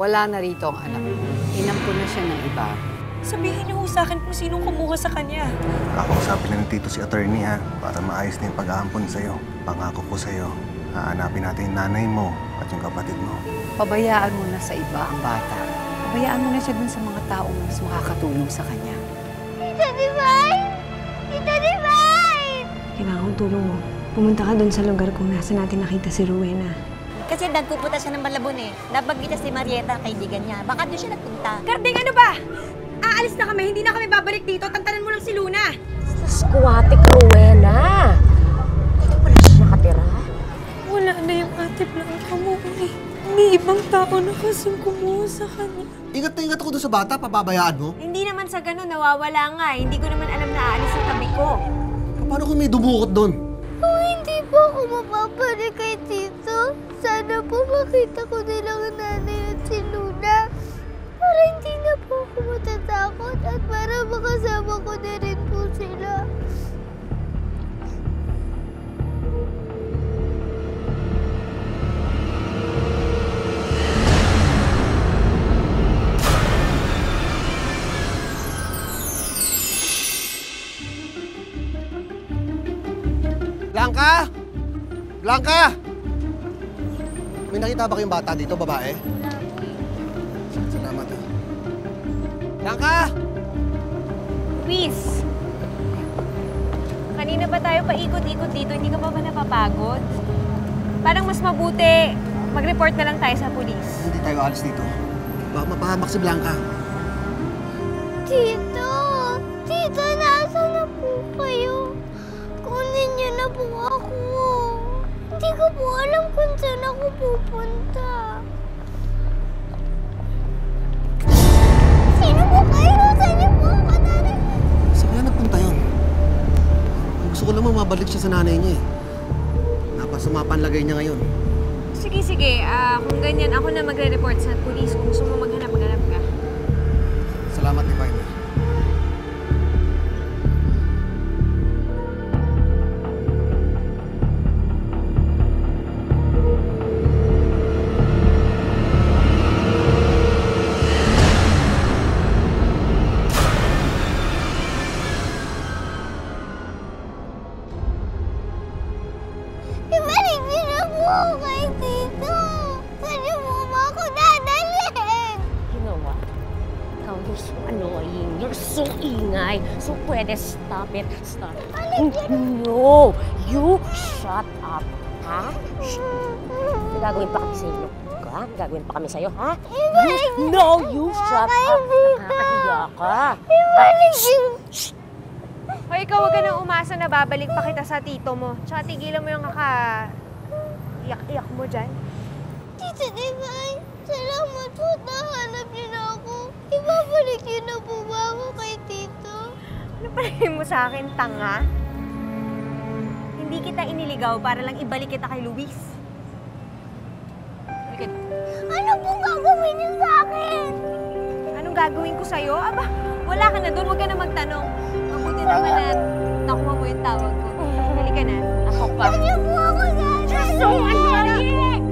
Wala na rito ang anak mo. Inampun na siya ng iba. Sabihin niyo sa akin kung sinong kumuha sa kanya. Kakausapin na ni Tito si attorney ha, para maayos na yung pag-aampon sa'yo. Pangako ko sa'yo, hahanapin natin yung nanay mo at yung kapatid mo. Pabayaan mo na sa iba ang bata. Pabayaan mo na siya dun sa mga taong mas makakatulong sa kanya. Tita Divine! Tita Divine! Kailangan kong tulong mo. Pumunta ka dun sa lugar kung nasa natin nakita si Rowena. Kasi nagpupunta siya ng Malabon eh. Nabanggit niya si Marieta, kaibigan niya. Baka doon siya nagpunta. Karding, ano ba? Aalis na kami, hindi na kami babalik dito. Tantanan mo lang si Luna. Squatic Rowena! Dito pala siya nakatira? Wala na yung ate Blanca mo eh. May ibang tao na kasing kumuha sa kanya. Ingat na ingat ako doon sa bata, pababayaan mo. Hindi naman sa ganun, nawawala nga. Hindi ko naman alam na aalis yung tabi ko. Paano kung may dumukot doon? Kung hindi po ako mapapalik kay Tito, sana po makita ko nilang nanay at si Luna. Para hindi na po ako matatakot at para makasama ko na rin po sila. Blanca! Blanca! May nakita ba kayong bata dito, babae? Salamat ha. Blanca! Luis! Kanina ba tayo paikot-ikot dito? Hindi ka ba napapagod? Parang mas mabuti, mag-report na lang tayo sa pulis. Hindi tayo alis dito. Baka mapahamak si Blanca. Tito! Tito, nasaan na po kayo? Kunin niyo na po ako. Hindi ko po alam kung saan ako pupunta. Sino po kayo? Saan niyo po ako, nanay? Saan kaya nagpunta yun? Gusto ko naman mabalik siya sa nanay niya eh. Napasama pa ang lagay niya ngayon. Sige, sige. Kung ganyan, ako na magre-report sa pulis. Kung gusto mo maghanap ka. Salamat, Divine. Ibalik niyo na po ako kay Tito. Saan niyo po ba ako dadalhin? You know what? Now you're so annoying. You're so ingay. So pwede stop it. Stop it. No! You shut up. Ha? Shh. Gagawin pa kami sa inyo. Ha? Gagawin pa kami sa'yo, ha? Ibalik niyo No! You shut up. Nakakahiya ka. Ibalik niyo. O ikaw, huwag ka nang umasa na babalik pa kita sa tito mo. Tsaka tigilan mo yung iyak-iyak mo dyan. Tito Divine, salamat po. Nahanap niyo na ako. Ibabalik niyo na po ba ako kay Tito? Ano palagay mo sa akin, tanga? Hindi kita iniligaw para lang ibalik kita kay Luis. Halika. Ano pong gagawin niyo sa akin? Anong gagawin ko sa'yo? Aba, wala ka na doon. Huwag ka na magtanong. Mabuti naman na nakuha mo yung tawag ko. Halika na. Ako pa. Saan niyo po ako dadalhin? So annoying!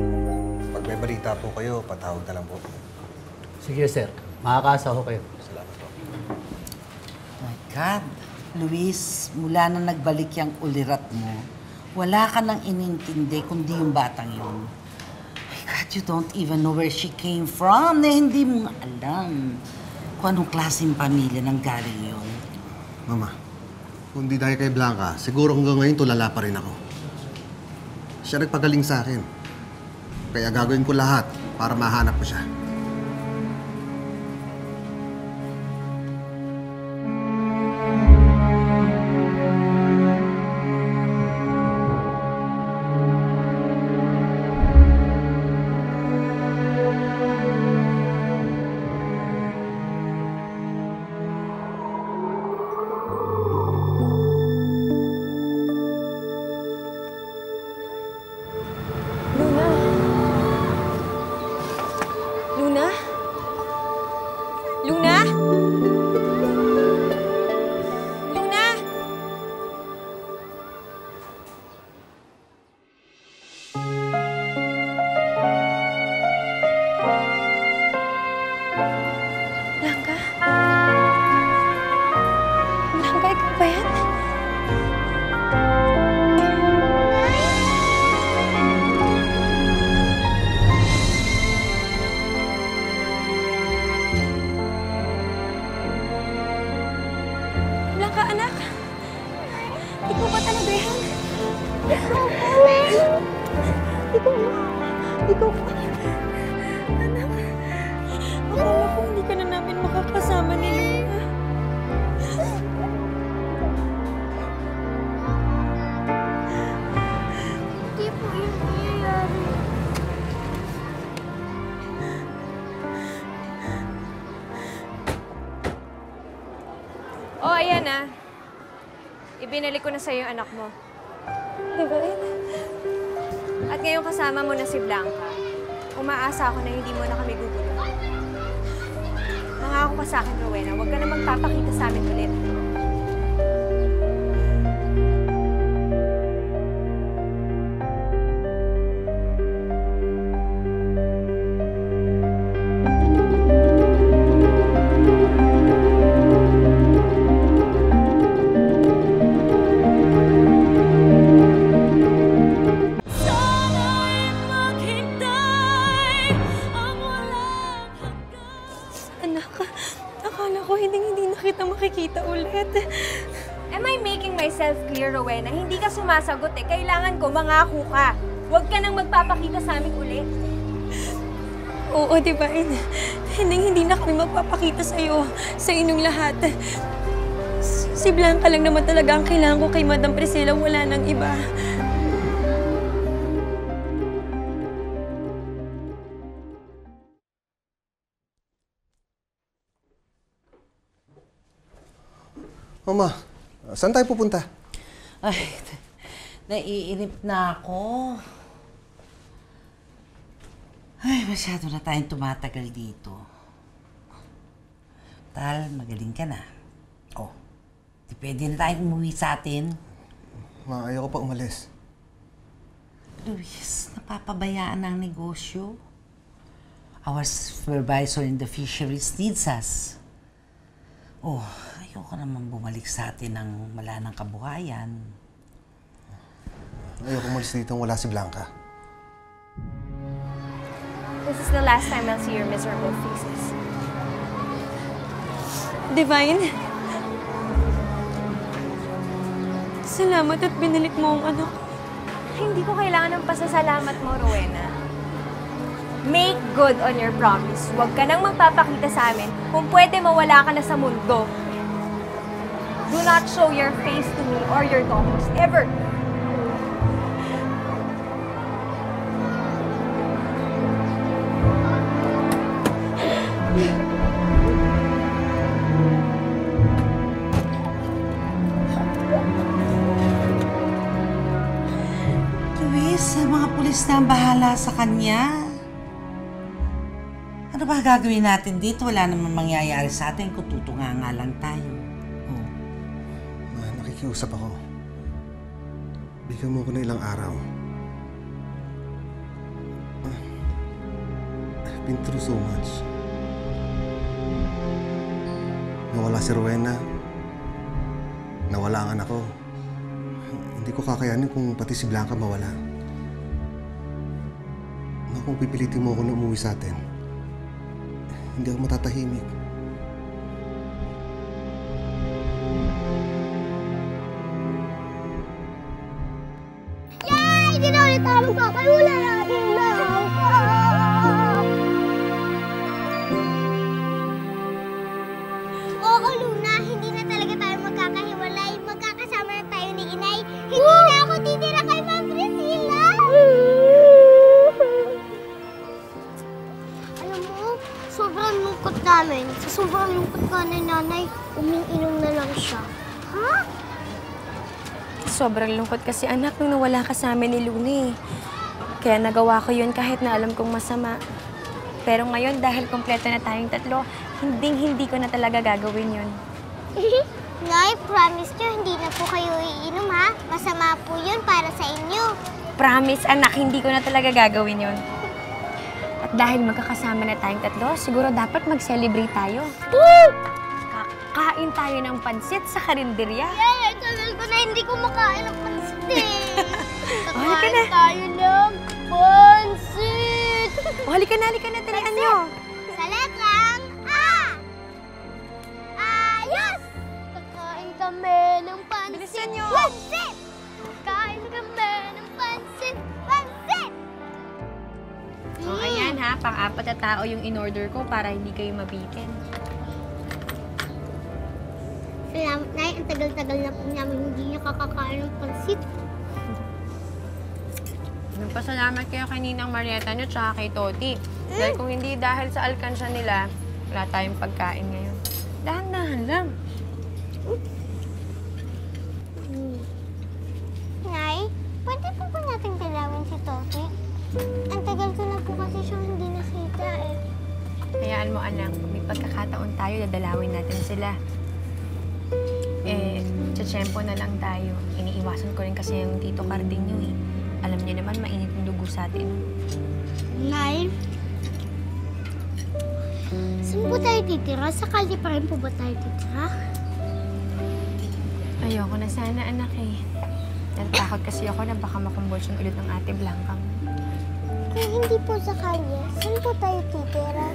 Pag may balita po kayo, patawag na lang po. Sige, sir. Makakaasa ko kayo. Salamat po. My God. Luis, mula na nagbalik yung ulirat mo, wala ka nang inintindi kundi yung batang yun. My God, you don't even know where she came from. Hindi mo nga alam kung anong klaseng pamilya nang galing yun. Mama, kung di dahil kay Blanca, siguro hanggang ngayon tulala pa rin ako. Siya nagpagaling sa akin. Kaya gagawin ko lahat para mahanap ko siya. Luna? Luna? Luna? Blanca? Blanca, ikaw ba yan? Blanca, anak? Ikaw ba talaga yan? Ikaw ba? Anak, akala ko hindi ka na namin makakasama ni Luna. Hindi po yun nangyayari. Oh, ayan na. Ibinalik ko na sa'yo yung anak mo. Diba? At ngayon kasama mo na si Blanca. Umaasa ako na hindi mo na kami guguluhan. Mangako ka sa akin, Rowena. Huwag ka na magpapakita sa amin ulit. Anak, akala ko hindi na kita makikita ulit. Am I making myself clear, Rowena? Hindi ka sumasagot eh. Kailangan ko, mangako ka. Huwag ka nang magpapakita sa amin ulit. Oo, di ba? Hindi na kami magpapakita sa'yo, sa inyong lahat. Si Blanca lang naman talaga ang kailangan ko kay Madam Priscilla. Wala nang iba. Mama, saan tayo pupunta? Ay, naiinip na ako. Ay, masyado na tayong tumatagal dito. Tal, magaling ka na. Oh, di pwede na tayong umuwi sa atin. Ma, ayoko pa umalis. Luis, napapabayaan ang negosyo. Our supervisor in the fisheries needs us. Oh, ayoko naman bumalik sa atin ng wala ng kabuhayan. Ayoko umalis dito wala si Blanca. This is the last time I'll see your miserable faces. Divine? Salamat at binalik mo ang anak ko. Hindi ko kailangan ng pasasalamat mo, Rowena. Make good on your promise. Huwag ka nang magpapakita sa amin. Kung pwede, mawala ka na sa mundo. Do not show your face to me or your daughters, ever. Luis, ang mga pulis na ang bahala sa kanya. Ano ba gagawin natin dito? Wala namang mangyayari sa atin kung tutunganga lang tayo. Oh. Ma, nakikiusap ako. Bigyan mo ko na ilang araw. I've been through so much. Nawala si Rowena. Nawala ang anak ko. Hindi ko kakayanin kung pati si Blanca mawala. Ma, kung pipilitin mo ako na umuwi sa atin, hindi ako matatahimik. Yay! Hindi na ulit tayo magkakayula natin na ako! Oo, Luna. Hindi na talaga tayo magkakahiwalay. Magkakasama na tayo ni Inay. Hindi na ako titira kay Ma'am Priscilla! Alam mo, sobrang lungkot namin. Sa sobrang lungkot ka ni Nanay, umiinom na lang siya. Ha? Sobrang lungkot kasi anak nung nawala ka sa amin ni Luni. Kaya nagawa ko yun kahit na alam kong masama. Pero ngayon, dahil kompleto na tayong tatlo, hindi ko na talaga gagawin yun. Nay, promise nyo, hindi na po kayo iinom, ha? Masama po yun para sa inyo. Promise, anak, hindi ko na talaga gagawin yun. At dahil magkakasama na tayong tatlo, siguro dapat mag-celebrate tayo. Kakain tayo ng pansit sa karinderya. Yay! Tagal ko na hindi kumakain ng pansit eh. Halika na. Kakain tayo ng pansit! Halika na, talian nyo. Sa letrang A! Ayos! Kakain kami ng pansit! Bilisan nyo. Pansit! Kakain kami ng pansit! Pansit! Okay yan ha, pang-apat na tao yung in-order ko para hindi kayo mabitin. Salamat, Nay. Ang tagal-tagal na po namin hindi nakakakain ng pansit. Nagpasalamat kayo kay Ninang Marieta nyo tsaka kay Toti. Dahil kung hindi dahil sa alkansya nila, wala tayong pagkain ngayon. Dahan-dahan lang. Nay, pwede po ba natin dalawin si Toti? Ang tagal ko na po kasi siyang hindi nakita eh. Hayaan mo, anak. May pagkakataon tayo, dadalawin natin sila. Tsatsyempo na lang tayo. Iniiwasan ko rin kasi yung Tito Carding nyo eh. Alam niyo naman, mainit yung dugo sa atin. Nay, saan po tayo titira? Sa kalye pa rin po ba tayo titira? Ayoko na sana, anak eh. Natatakot kasi ako na baka makumbulsyon ulit ng ate Blanca. Kung hindi po sa kalye, saan po tayo titira?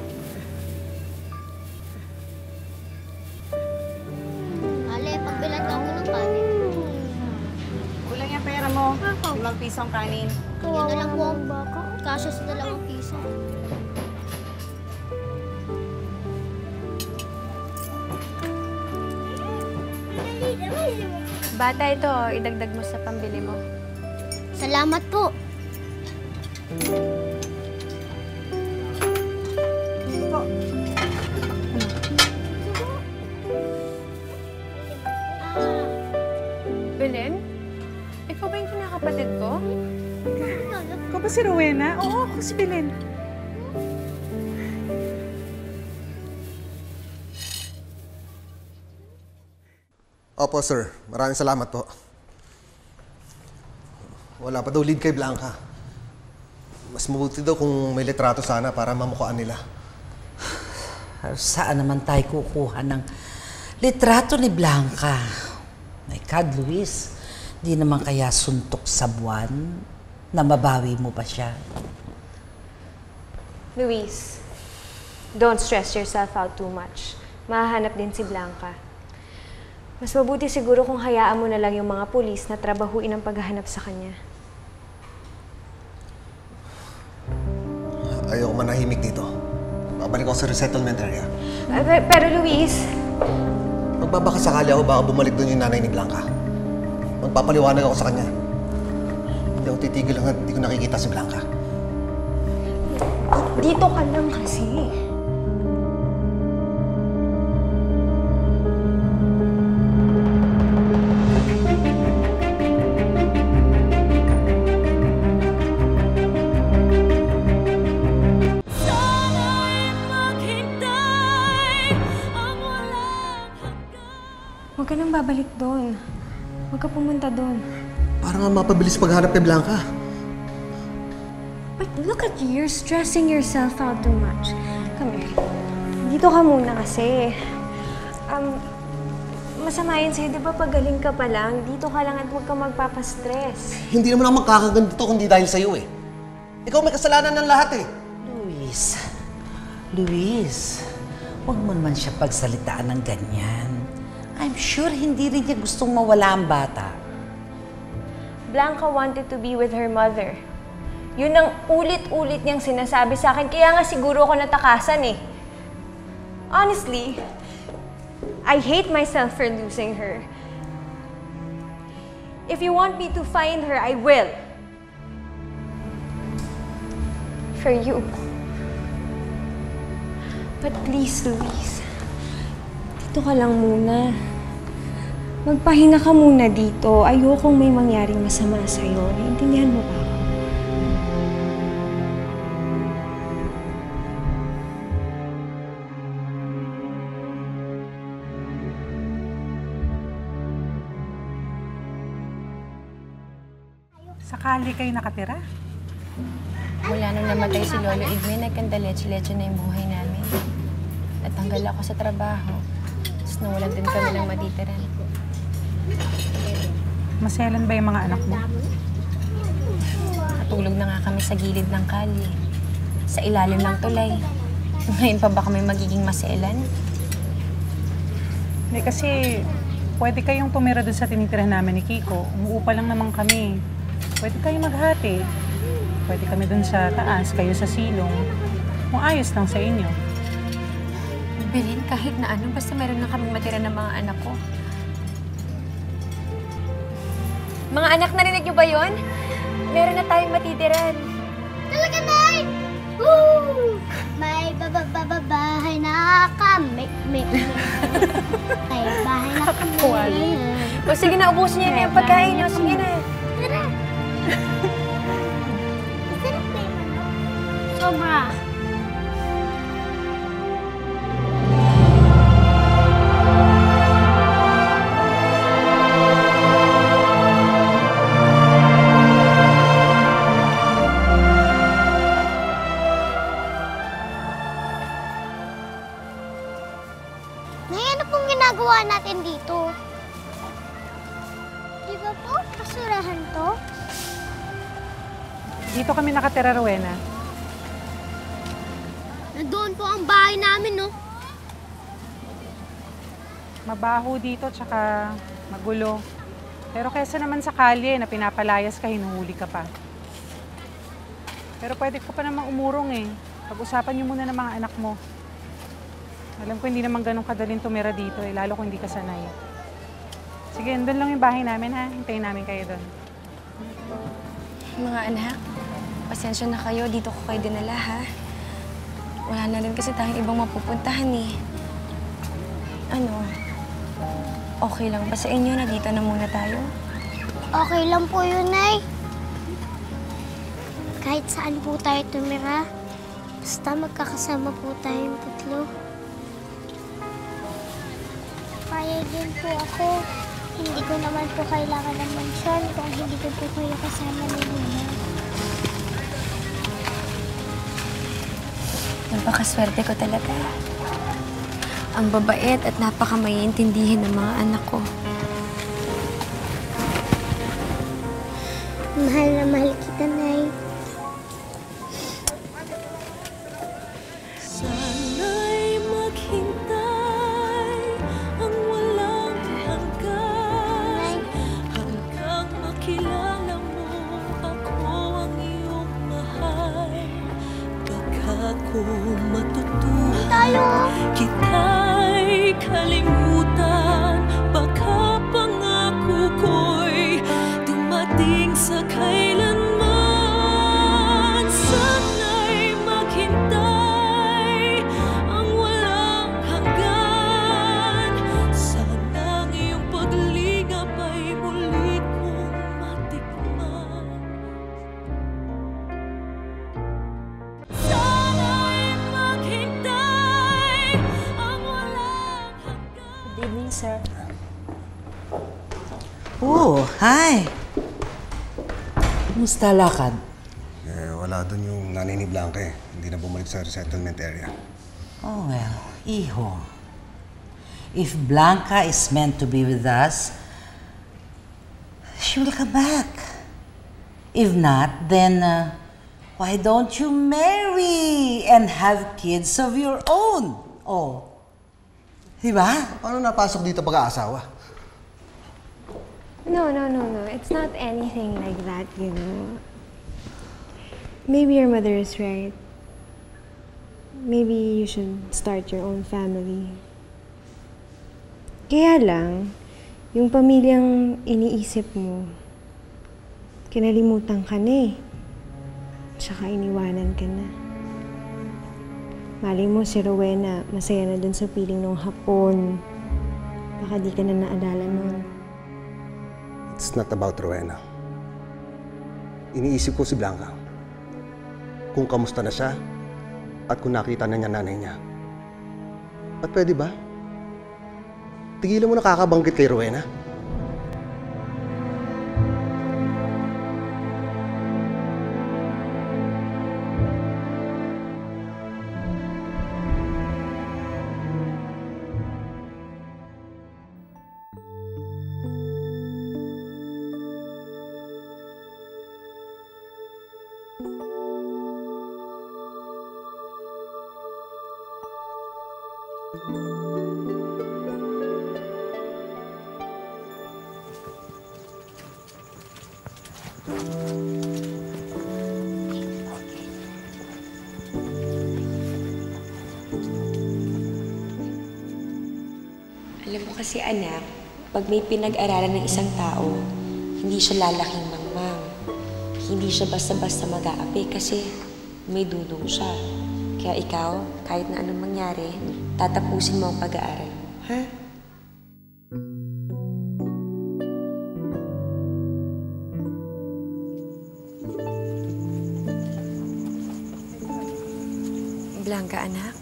Ale, pagbilan ako ng kanin. Kulang yung pera mo. 5 pisong kanin. Kanya na lang po ang baka. Kasya sa 2 piso. Bata ito, idagdag mo sa pambili mo. Salamat po. Belen? Ikaw ba yung kinakapatid ko? Ikaw ba si Rowena? Oo, ako si Belen. Opo, sir. Maraming salamat po. Wala pa daw lead kay Blanca. Mas mabuti daw kung may litrato sana para mamukhaan nila. Saan naman tayo kukuha ng litrato ni Blanca? My God, Luis, di naman kaya suntok sa buwan na mabawi mo pa siya? Luis, don't stress yourself out too much. Mahahanap din si Blanca. Mas mabuti siguro kung hayaan mo na lang yung mga pulis na trabahuin ang paghahanap sa kanya. Ayoko manahimik dito. Babalik ako sa resettlement area. Pero Luis... Magbabaka sakali ako baka bumalik doon yung nanay ni Blanca. Magpapaliwanag ako sa kanya. Hindi ako titigil hanggang hindi ko nakikita si Blanca. Dito ka lang kasi. Huwag ka nang babalik doon. Huwag ka pumunta doon. Para nga mapabilis paghanap kay Blanca. But look at you, you're stressing yourself out too much. Come here. Dito ka muna kasi. Masama yun sa'yo, di ba pagaling ka pa lang, dito ka lang at huwag ka magpapastress. Hindi naman ako magkakaganito kundi dahil sa'yo eh. Ikaw may kasalanan ng lahat eh. Luis, huwag mo naman siya pagsalitaan ng ganyan. I'm sure hindi rin niya gustong mawala ang bata. Blanca wanted to be with her mother. Yun ang ulit-ulit niyang sinasabi sa akin, kaya nga siguro ako natakasan eh. Honestly, I hate myself for losing her. If you want me to find her, I will. For you. But please, Luis, dito ka lang muna. Magpahinga ka muna dito. Ayokong may mangyaring masama sa'yo. Naiintindihan mo ba ako? Sakali kayo nakatira? Mula nung namatay si Lolo Igme, nagkandaletse-letse na yung buhay namin. Natanggal ako sa trabaho. Tapos nawalan din kami ng matitiran. Maselan ba yung mga anak mo? Natulog na nga kami sa gilid ng kalye. Sa ilalim ng tulay. Ngayon pa ba kami magiging maselan? Hindi kasi pwede kayong tumira dun sa tinitirahan namin ni Kiko. Umuupa lang naman kami. Pwede kayong maghati. Pwede kami dun sa taas, kayo sa silong. Kung ayos lang sa inyo. Belen, kahit na ano, basta meron na kami matira ng mga anak ko. Mga anak, narinig niyo ba yun? Meron na tayong matitiran. Talaga, Nay! Woo! May bahay na kami. May bahay na kami. O sige na, ubusin niyo na yung pagkain niyo. Sige na. Tara! Masarap ba yung manok? Sobra. Nay, ano pong ginagawa natin dito? Di ba po basurahan to? Dito kami nakatira, Rowena. Nandoon po ang bahay namin, no? Mabaho dito, tsaka magulo. Pero kaysa naman sa kalye na pinapalayas ka, hinuhuli ka pa. Pero pwede ko pa namang umurong eh. Pag-usapan niyo muna ng mga anak mo. Alam ko hindi naman ganun kadaling tumira dito eh, lalo kung hindi ka sanay. Sige, doon lang yung bahay namin ha. Hintayin namin kayo doon. Mga anak, pasensya na kayo. Dito ko kayo dinala, ha? Wala na rin kasi tayong ibang mapupuntahan, eh. Ano? Okay lang ba sa inyo na dito na muna tayo? Okay lang po yun, Nay. Kahit saan po tayo tumira, basta magkakasama po tayong tatlo. Kaya din po ako. Hindi ko naman po kailangan ng mansyon kung hindi ko po kayo kasama ni Luna. Napakaswerte ko talaga. Ang babait at napakamayintindihin ng mga anak ko. Mahal na mahal kita, Nay. Sana'y maghintay ang walang hanggan hanggang makilala mo ako ang iyong mahal. Baka ko matutuhan kita'y kalimutan, baka pangako ko'y dumating sa kailanman. Sana'y maghintay ang walang hanggan. Sana ang iyong paglingap ay muli kong matikman. Sana'y maghintay ang walang hanggan. Good evening, sir. Oh, hi! Kumusta lakad? Wala doon yung nanay ni Blanca eh. Hindi na bumalik sa resettlement area. Oh, well, iho. If Blanca is meant to be with us, she will come back. If not, then why don't you marry and have kids of your own? Oh, diba? Paano napasok dito pag-aasawa? No. It's not anything like that, you know. Maybe your mother is right. Maybe you should start your own family. Kaya lang, yung pamilyang iniisip mo, kinalimutan ka na eh. Tsaka iniwanan ka na. Mali mo si Rowena, masaya na dun sa piling nung hapon. Baka di ka na naalala nun. It's not about Rowena. Iniisip ko si Blanca. Kung kamusta na siya at kung nakita na niya nanay niya. At pwede ba? Tigilan mo na kakabanggit kay Rowena. Alam mo kasi anak, pag may pinag-aralan ng isang tao, hindi siya lalaking mangmang. Hindi siya basta-basta mag-aapi kasi may dudong siya. Kaya ikaw, kahit na anong mangyari, tatapusin mo ang pag-aaral mo, ha? Blanca, anak.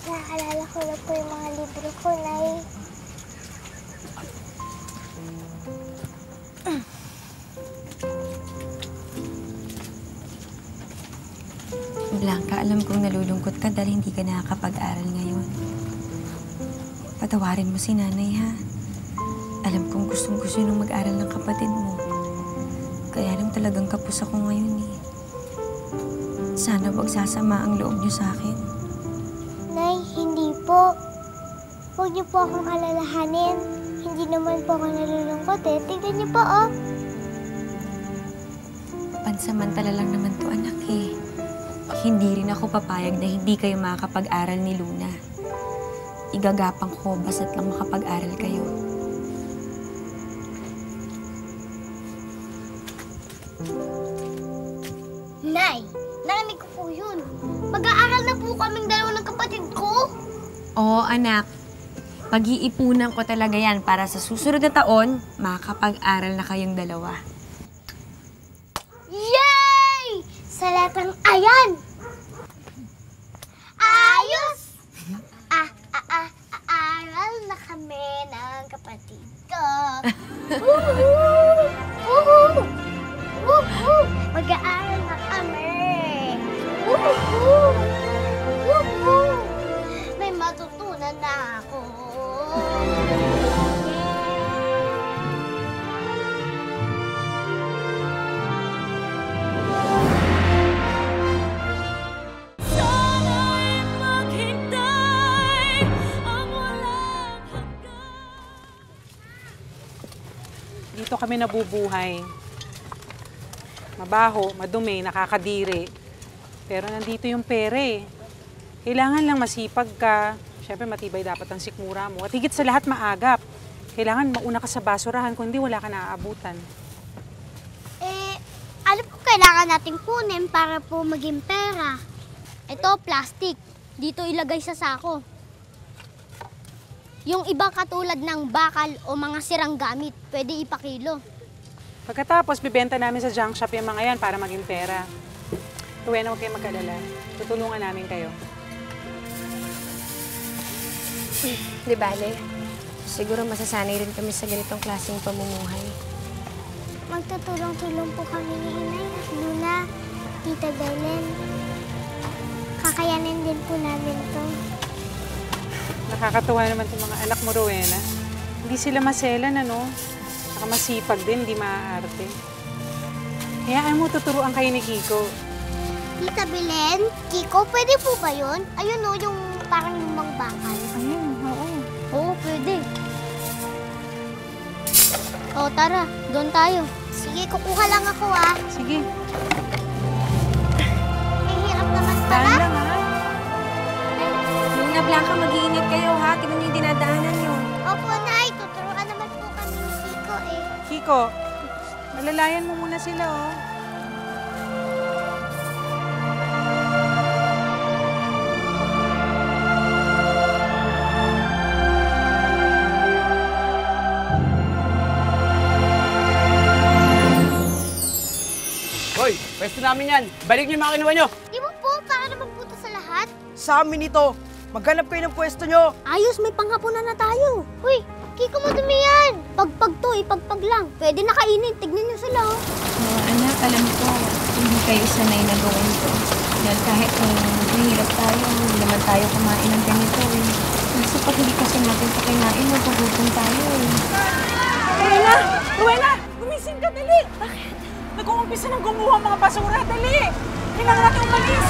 Naalala ko na po yung mga libro ko, Nay. Blanca, alam kong nalulungkot ka dahil hindi ka nakakapag-aral ngayon. Patawarin mo si nanay, ha? Alam kong gustong-gusto nung mag-aral ng kapatid mo. Kaya lang talagang kapos ako ngayon, eh. Sana wag sasama ang loob niyo sa akin. Nay, hindi po. Huwag niyo po akong alalahanin. Hindi naman po ako nalulungkot eh. Tignan niyo po, oh. Pansamantala lang naman to, anak, eh. Hindi rin ako papayag na hindi kayo makakapag-aral ni Luna. Igagapang ko basta't lang makapag-aral kayo. Nay, narinig ko po yun. Mag-aaral na po kaming dalawa ng kapatid ko. Oo, anak. Pag-iipunan ko talaga yan para sa susunod na taon, makakapag-aral na kayong dalawa. Yay! Sa letang ayan! Ayos! Aaral na kami ng kapatid ko. Woohoo! Woohoo! Woohoo! Mag-aaral na kami. Woohoo! Woohoo! May matutunan na ako. Sana'y maghintay ang walang Dito kami nabubuhay. Mabaho, madumi, nakakadiri. Pero nandito yung pera eh. Kailangan lang masipag ka. Siyempre, matibay dapat ang sikmura mo. At higit sa lahat, maagap. Kailangan mauna ka sa basurahan, kundi wala ka naaabutan. Ano po kailangan nating kunin para po maging pera? Ito, plastic. Dito ilagay sa sako. Yung ibang katulad ng bakal o mga sirang gamit, pwede ipakilo. Pagkatapos, bibenta namin sa junk shop yung mga yan para maging pera. Rowena, huwag kayo mag-alala. Tutulungan namin kayo. Di bale, siguro masasanay rin kami sa ganitong klaseng pamumuhay. Magtutulong-tulong po kami ni Inay, Luna, Tita Belen. Kakayanin din po namin to. Nakakatuwa naman itong mga anak mo, Rowena. Hindi sila maselan, ano? Saka masipag din, hindi maaarte. Hayaan mo, tuturuan kayo ni Kiko. Tita Belen, Kiko, pwede po ba yun? Ayun o, yung parang lumang bakal. Ayun, oo. Oo, pwede. O, tara, doon tayo. Sige, kukuha lang ako ah. Sige. Ay, hirap naman pala. Daan lang, ha? Luna, Blanca, mag-iingat kayo, ha? Tingnan niyo yung dinadaanan niyo. Opo, Nay. Tuturuan naman po kami ni Kiko eh. Kiko, malalayan mo muna sila, oh. Hoy, pwesto namin yan. Balik niyo yung mga kinuha nyo. Di mo po, para naman po sa lahat. Sa amin ito. Maghanap kayo ng pwesto nyo. Ayos, may panghapunan na tayo. Uy, Kiko, madumi yan. Pagpag to, ipagpag lang. Pwede na kainin. Tignan niyo sila, oh. Anak, alam ko, hindi kayo sanay na gawin to. Dahil kahit mahirap tayo, hindi naman tayo kumain ng ganito, eh. Kasi pag hindi kasi natin ito kinain, magugutom tayo, eh. Rowena! Rowena! Gumising ka, dali! Bakit? Nag-uumpisa ng gumuha mga basura, dali! Kailangan natin umalis!